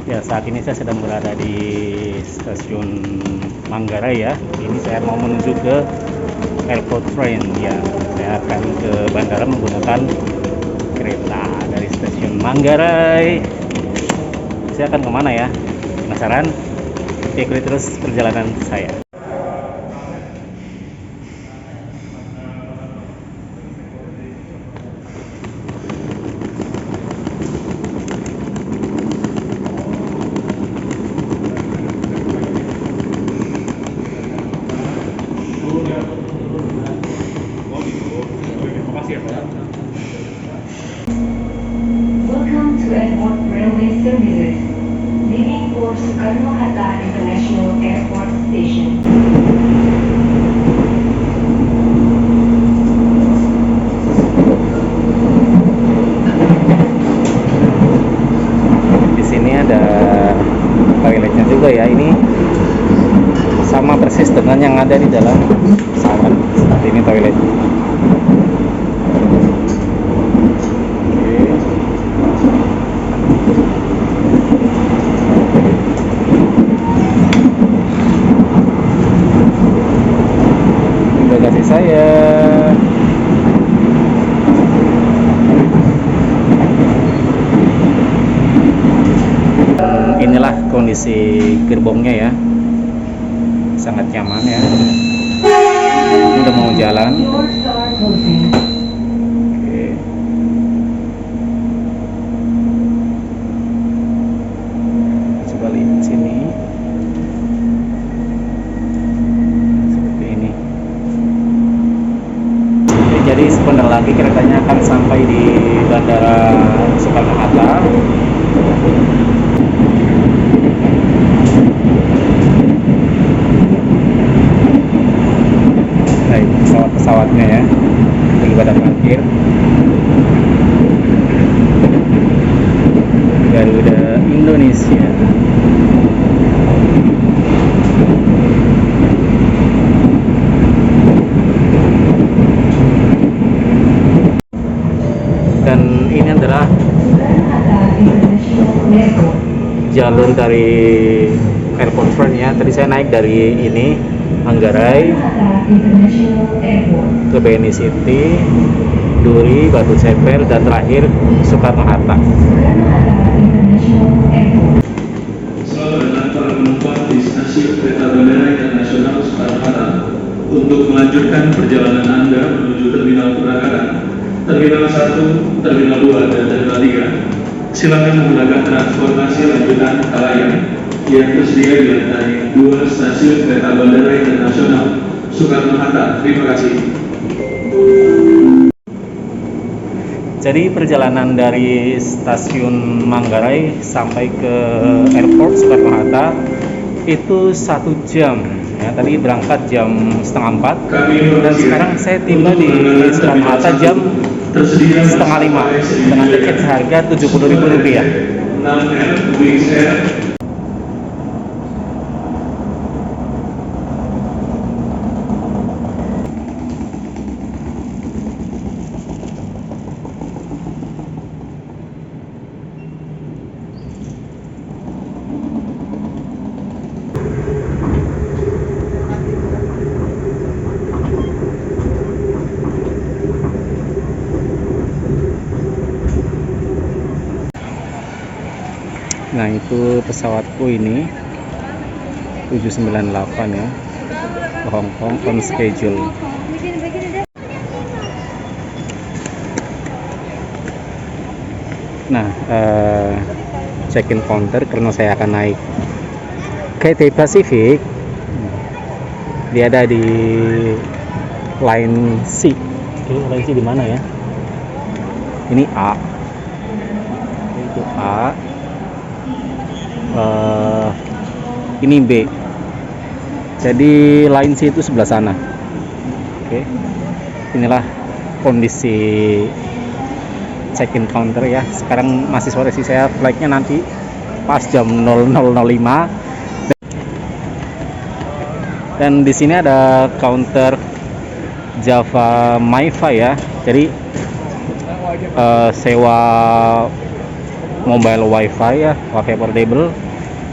Ya, saat ini saya sedang berada di stasiun Manggarai ya. Ini saya mau menuju ke airport train ya. Saya akan ke bandara menggunakan kereta dari stasiun Manggarai. Saya akan kemana ya? Penasaran? Ikuti terus perjalanan saya. Welcome to Airport Railway Services. Leaving for Soekarno-Hatta International Airport Station. Di sini ada toiletnya juga ya. Ini sama persis dengan yang ada di dalam pesawat. Saat ini toiletnya. Bagasi saya. Inilah kondisi gerbongnya ya, sangat nyaman ya. Ini udah mau jalan. Doors are closing. Oke. Coba lihat sini. Seperti ini. Oke, jadi sebentar lagi keretanya akan sampai di Bandara Soekarno-Hatta. Baik, pesawatnya ya, lagi pada parkir. Garuda Indonesia. Dan ini adalah Soekarno-Hatta International Airport. jalur dari airport train ya. Tadi saya naik dari ini Manggarai Soekarno-Hatta International Airport. ke BNI City, Duri, Batu Ceper, dan terakhir Soekarno-Hatta. Soekarno-Hatta International Airport. Selamat datang para penumpang di stasiun kereta Bandara Internasional Soekarno-Hatta. Untuk melanjutkan perjalanan Anda menuju terminal keberangkatan, Terminal 1, Terminal 2, dan Terminal 3, silakan menggunakan transportasi lanjutan Kalayang yang tersedia di lantai 2 stasiun kereta Bandara Internasional Soekarno-Hatta. Terima kasih. Jadi perjalanan dari stasiun Manggarai sampai ke airport Soekarno-Hatta itu 1 jam ya. Tadi berangkat jam setengah 4 dan sekarang saya tiba di Soekarno-Hatta jam setengah 5 dengan tiket seharga Rp70.000. Nah, itu pesawatku ini 798 ya, ke Hong Kong on schedule. Nah, check-in counter karena saya akan naik Cathay Pacific. Dia ada di line C. Line C di mana ya? Ini A. Itu A. Ini B. Jadi line C itu sebelah sana. Oke. Inilah kondisi check-in counter ya. Sekarang masih sore sih, saya flightnya nanti pas jam 00.05. Dan di sini ada counter Java MiFi ya. Jadi sewa mobile wifi ya, wifi portable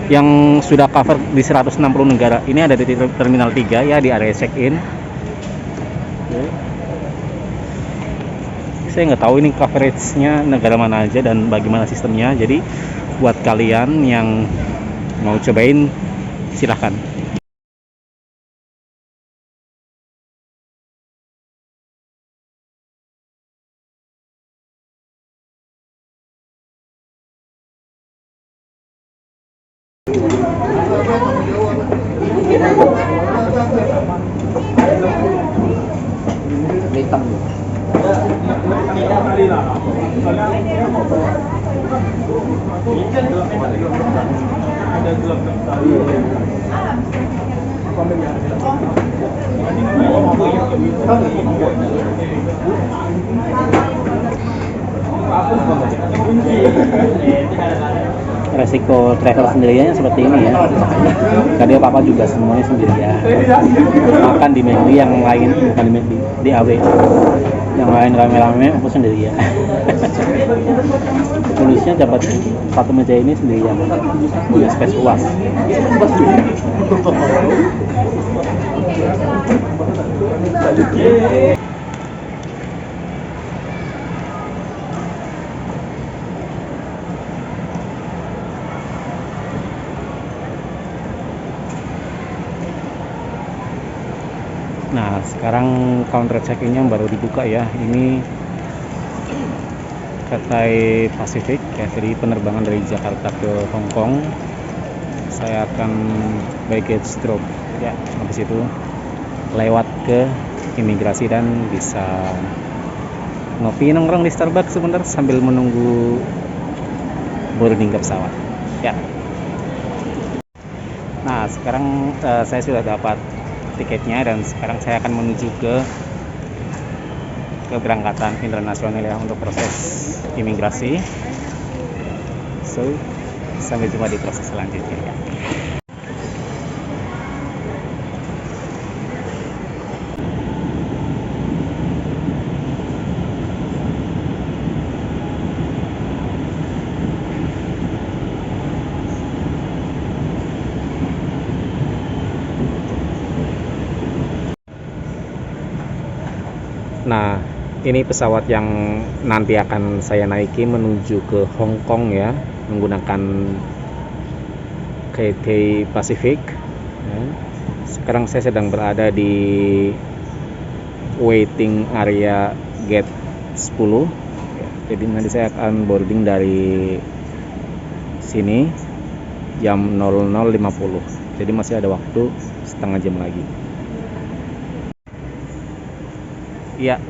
yang sudah cover di 160 negara. Ini ada di terminal 3 ya, di area check-in. Oke. Saya nggak tahu ini coveragenya negara mana aja dan bagaimana sistemnya. Jadi buat kalian yang mau cobain silahkan. Resiko travel sendirian seperti ini ya. Tadi papa juga semuanya sendirian. Makan di McD, yang lain bukan di McD, di AW. Yang lain rame-rame, aku sendirian. Tulisnya dapat satu meja ini sendirian. Punya space luas. Nah, sekarang counter check-in-nya baru dibuka ya. Ini Cathay Pacific ya, jadi penerbangan dari Jakarta ke Hong Kong. Saya akan baggage drop ya, habis itu lewat ke imigrasi dan bisa ngopi nongkrong di Starbucks sebentar sambil menunggu boarding ke pesawat ya. Nah, sekarang saya sudah dapat tiketnya dan sekarang saya akan menuju ke keberangkatan internasional ya untuk proses imigrasi. So, sampai jumpa di proses selanjutnya ya. Nah, ini pesawat yang nanti akan saya naiki menuju ke Hong Kong ya, menggunakan Cathay Pacific ya. Sekarang saya sedang berada di waiting area gate 10 ya. Jadi nanti saya akan boarding dari sini jam 00.50. Jadi masih ada waktu setengah jam lagi. Ya,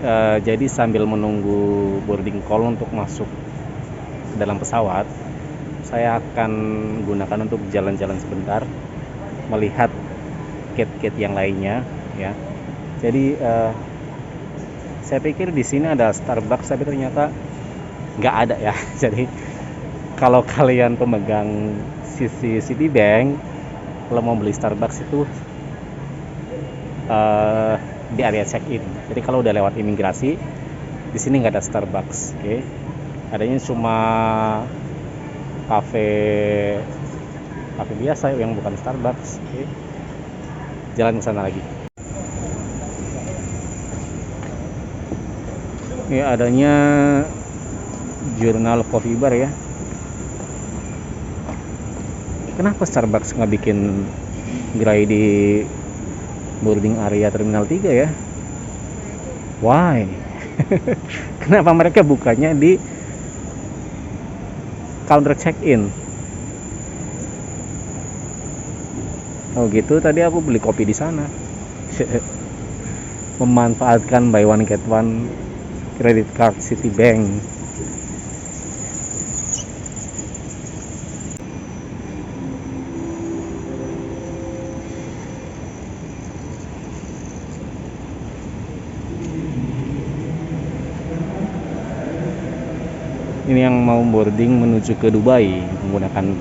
jadi sambil menunggu boarding call untuk masuk ke dalam pesawat, saya akan gunakan untuk jalan-jalan sebentar, melihat gate-gate yang lainnya, ya. Jadi saya pikir di sini ada Starbucks, tapi ternyata nggak ada ya. Jadi kalau kalian pemegang Citibank, kalau mau beli Starbucks itu di area check-in. Jadi kalau udah lewat imigrasi, di sini nggak ada Starbucks, oke? Adanya cuma kafe biasa yang bukan Starbucks, oke? Jalan ke sana lagi. Ini adanya jurnal coffee bar ya. Kenapa Starbucks nggak bikin gerai di boarding area terminal 3 ya? Why? Kenapa mereka bukanya di counter check-in? Oh gitu, tadi aku beli kopi di sana. Memanfaatkan buy one get one credit card Citibank. Ini yang mau boarding menuju ke Dubai menggunakan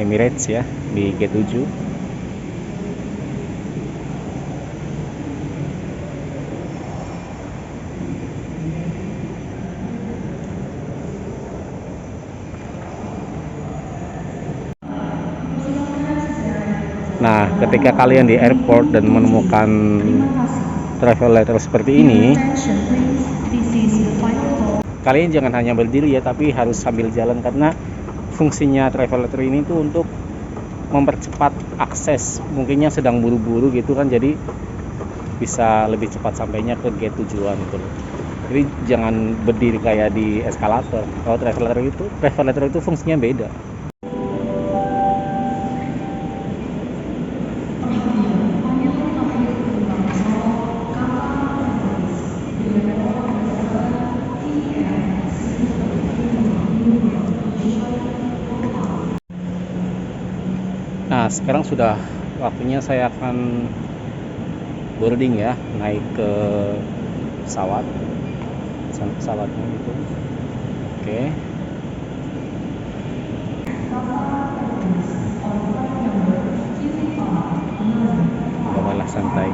Emirates ya, di G7. Nah, ketika kalian di airport dan menemukan travel letter seperti ini, kalian jangan hanya berdiri ya, tapi harus sambil jalan, karena fungsinya travel letter ini tuh untuk mempercepat akses. Mungkinnya sedang buru-buru gitu kan, jadi bisa lebih cepat sampainya ke gate tujuan gitu loh. Jadi jangan berdiri kayak di eskalator. Kalau travel letter itu fungsinya beda. Nah, sekarang sudah waktunya saya akan boarding ya, naik ke pesawat, pesawatnya gitu. Oke. Bawalah santai.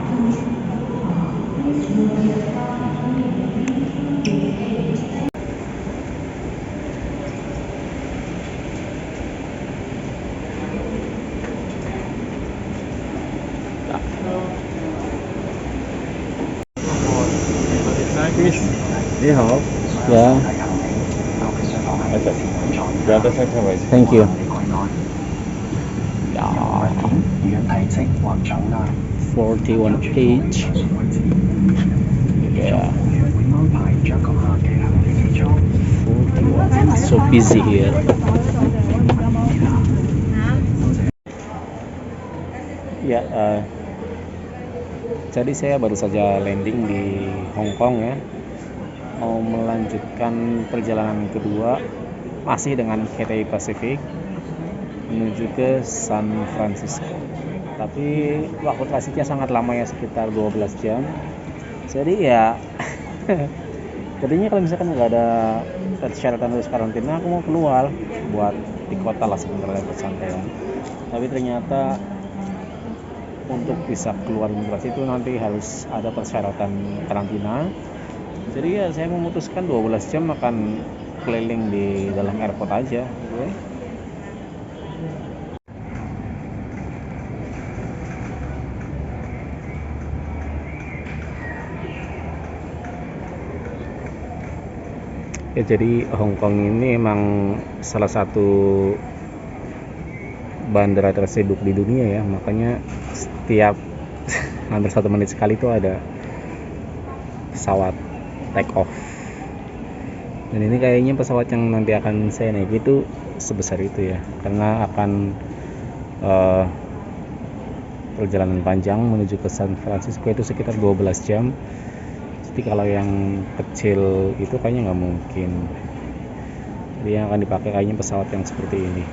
Ni hao, Ya, berada second位置。 thank you. 41 page. Yeah. 41. So busy here. Ya, jadi saya baru saja landing di Hong Kong ya. Mau melanjutkan perjalanan kedua masih dengan Cathay Pacific menuju ke San Francisco. Tapi waktu transitnya sangat lama ya, sekitar 12 jam. Jadi ya tadinya kalau misalkan nggak ada persyaratan harus karantina, aku mau keluar buat di kota lah sebentar bersantai. Tapi ternyata untuk bisa keluar imigrasi itu nanti harus ada persyaratan karantina. Jadi ya saya memutuskan 12 jam akan keliling di dalam airport aja gitu ya. Ya, jadi Hong Kong ini emang salah satu bandara tersibuk di dunia ya, makanya setiap hampir 1 menit sekali itu ada pesawat take off. Dan ini kayaknya pesawat yang nanti akan saya naik itu sebesar itu ya, karena akan perjalanan panjang menuju ke San Francisco itu sekitar 12 jam. Jadi kalau yang kecil itu kayaknya nggak mungkin. Jadi yang akan dipakai kayaknya pesawat yang seperti ini.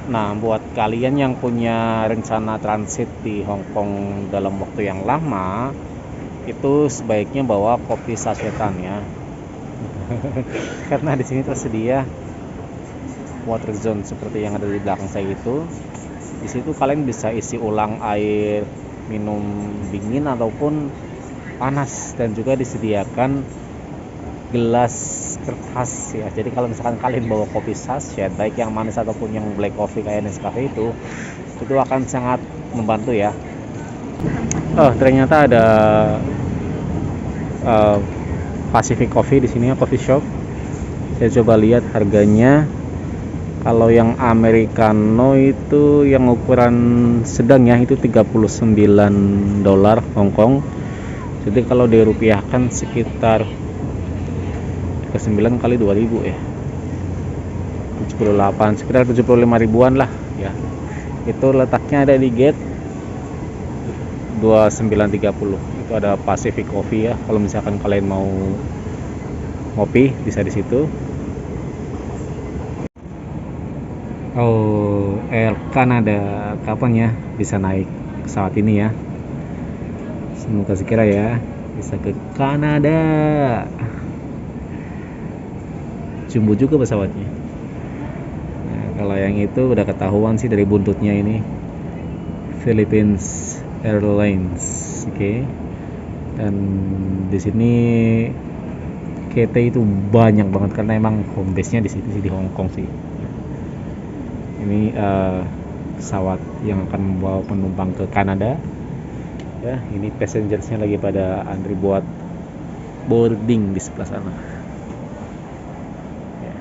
Nah, buat kalian yang punya rencana transit di Hong Kong dalam waktu yang lama, itu sebaiknya bawa kopi sasetan ya. Karena di sini tersedia water zone seperti yang ada di belakang saya itu. Di situ kalian bisa isi ulang air minum dingin ataupun panas, dan juga disediakan gelas kertas ya. Jadi kalau misalkan kalian bawa kopi sachet, baik yang manis ataupun yang black coffee kayak Nescafe itu akan sangat membantu ya. Oh, ternyata ada Pacific Coffee di sini ya, coffee shop. Saya coba lihat harganya. Kalau yang americano itu yang ukuran sedang ya, itu $39 Hongkong. Jadi kalau dirupiahkan sekitar ke 9 kali 2000 ya, 78, sekitar 75 ribuan lah ya. Itu letaknya ada di gate 2930. Itu ada Pacific Coffee ya. Kalau misalkan kalian mau ngopi bisa di situ. Oh, Air Canada kapan ya bisa naik pesawat ini ya? Semoga sekira ya bisa ke Kanada. Jumbo juga pesawatnya. Nah, kalau yang itu udah ketahuan sih dari buntutnya ini, Philippines Airlines, oke. Dan di sini KT itu banyak banget karena emang home base-nya di situ sih, di Hong Kong sih. Ini pesawat yang akan membawa penumpang ke Kanada. Ya, ini passengers-nya lagi pada antri buat boarding di sebelah sana. Ya.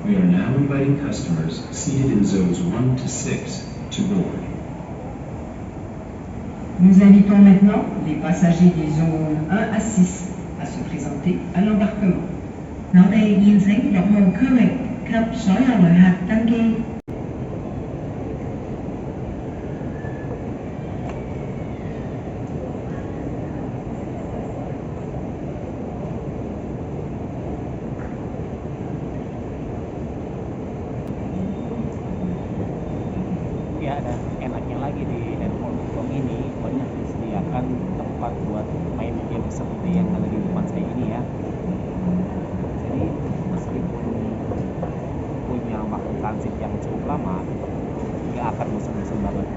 We are now inviting customers seated in zones 1 to 6 to board. Nous invitons maintenant les passagers des zones 1 à 6 à se présenter à l'embarquement. 我哋現請6號區域及所有旅客登機。Ya, dan enaknya lagi di airport Hong Kong ini banyak disediakan tempat buat main game seperti yang ada di depan saya ini ya. Jadi meskipun punya waktu transit yang cukup lama, nggak akan bosan-bosan banget.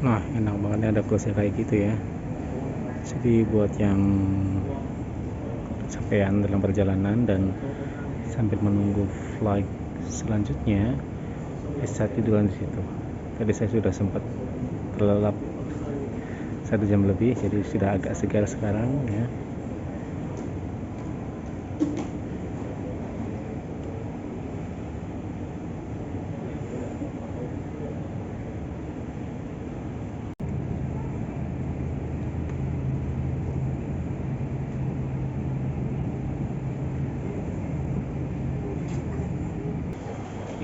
Nah, enak banget nih ada kelasnya kayak gitu ya. Jadi buat yang kecapean dalam perjalanan dan sambil menunggu flight selanjutnya, bisa tiduran di situ. Tadi saya sudah sempat terlelap 1 jam lebih, jadi sudah agak segar sekarang ya.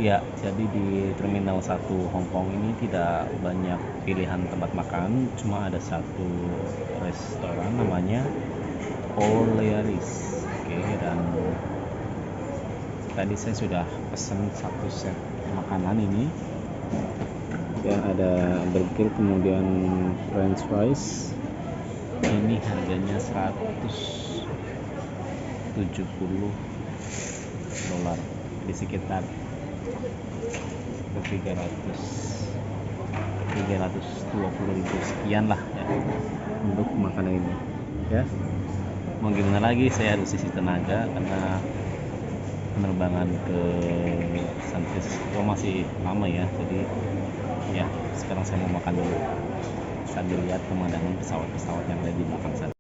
Ya, jadi di Terminal 1 Hong Kong ini tidak banyak pilihan tempat makan, cuma ada satu restoran namanya O'Leary's. Oke, dan tadi saya sudah pesan satu set makanan ini. Ya, ada burger, kemudian french fries. Ini harganya $170, di sekitar 320.000 sekian lah ya untuk makanan ini ya. Mau gimana lagi, saya harus isi tenaga karena penerbangan ke San Francisco masih lama ya. Jadi ya sekarang saya mau makan dulu sambil lihat pemandangan pesawat-pesawat yang ada di belakang sana.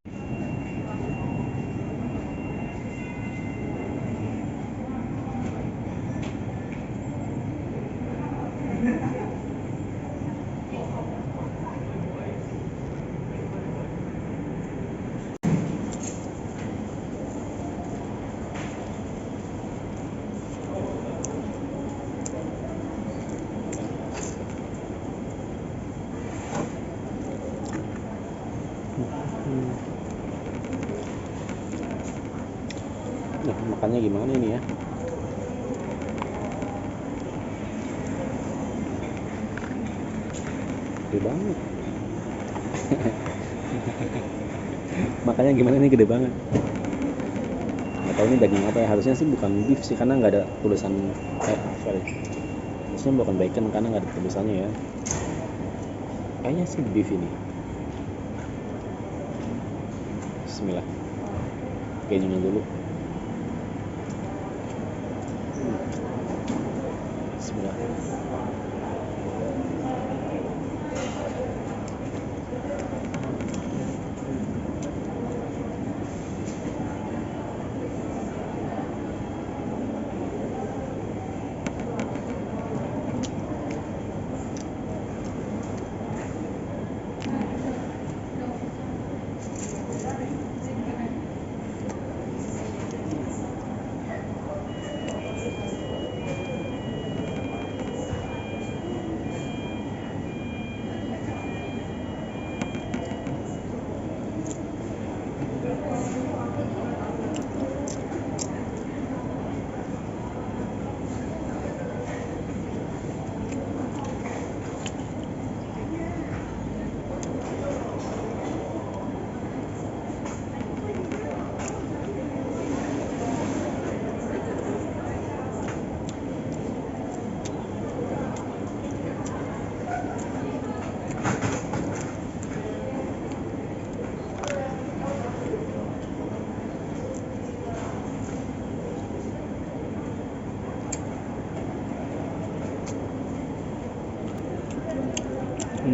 Nah, makannya gimana ini ya? Gede banget. Makannya gimana ini, gede banget. Nggak tahu ini daging apa ya, harusnya sih bukan beef sih karena nggak ada tulisan harusnya bukan bacon karena nggak ada tulisannya ya. Kayaknya sih beef ini. Bismillah, kejunya dulu. Bismillah.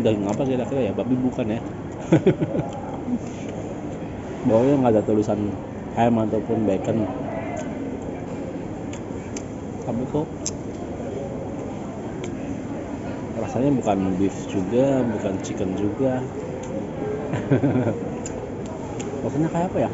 daging apa kira-kira ya, babi bukan ya. Bawahnya nggak ada tulisan ham ataupun bacon, tapi kok rasanya bukan beef juga, bukan chicken juga. Rasanya kayak apa ya?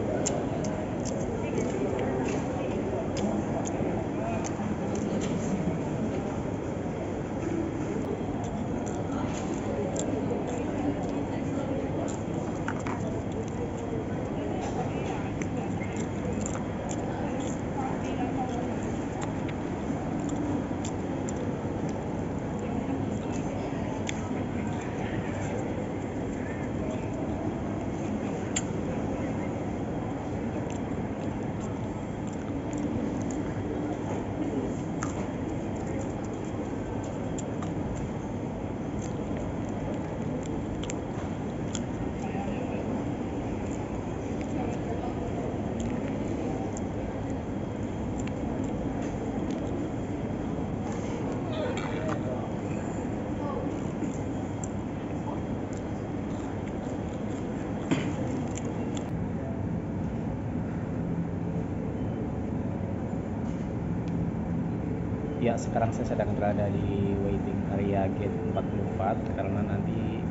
Ya, sekarang saya sedang berada di waiting area gate 44 karena nanti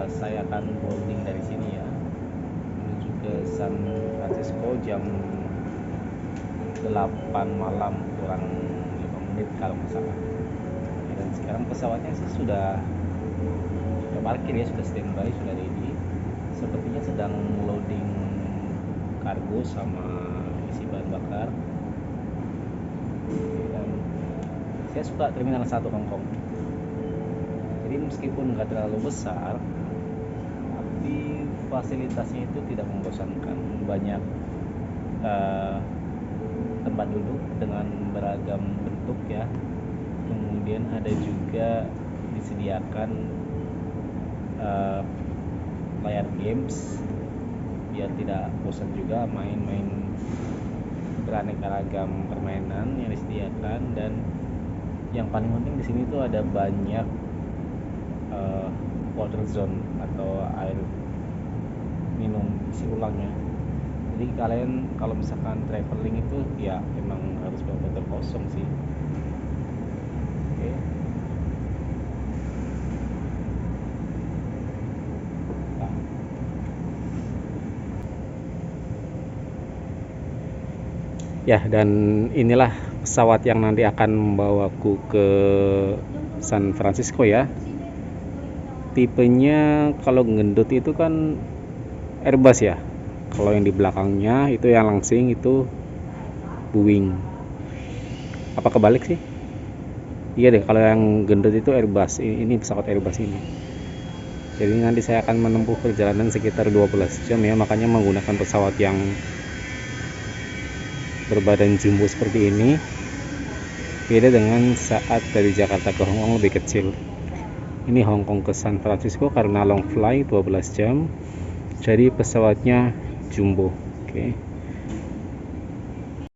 saya akan boarding dari sini ya, menuju ke San Francisco jam 8 malam kurang 5 menit kalau nggak salah. Dan sekarang pesawatnya sih sudah parkir ya, sudah standby, sudah ready. Sepertinya sedang loading kargo sama isi bahan bakar. Dan saya suka Terminal 1 Hong Kong. Jadi meskipun nggak terlalu besar, tapi fasilitasnya itu tidak membosankan. Banyak tempat duduk dengan beragam bentuk ya. Kemudian ada juga disediakan layar games biar tidak bosan juga, main-main beraneka ragam permainan yang disediakan. Dan yang paling penting di sini tuh ada banyak water zone atau air minum isi ulangnya. Jadi kalian kalau misalkan traveling itu ya emang harus bawa botol kosong sih. Oke. Nah. Ya, dan inilah pesawat yang nanti akan membawaku ke San Francisco ya. Tipenya kalau gendut itu kan Airbus ya. Kalau yang di belakangnya itu yang langsing itu Boeing. Apa kebalik sih? Iya deh, kalau yang gendut itu Airbus. Ini pesawat Airbus ini. Jadi nanti saya akan menempuh perjalanan sekitar 12 jam ya, makanya menggunakan pesawat yang berbadan jumbo seperti ini. Beda dengan saat dari Jakarta ke Hong Kong, lebih kecil. Ini Hong Kong ke San Francisco karena long flight 12 jam. Jadi pesawatnya jumbo. Oke.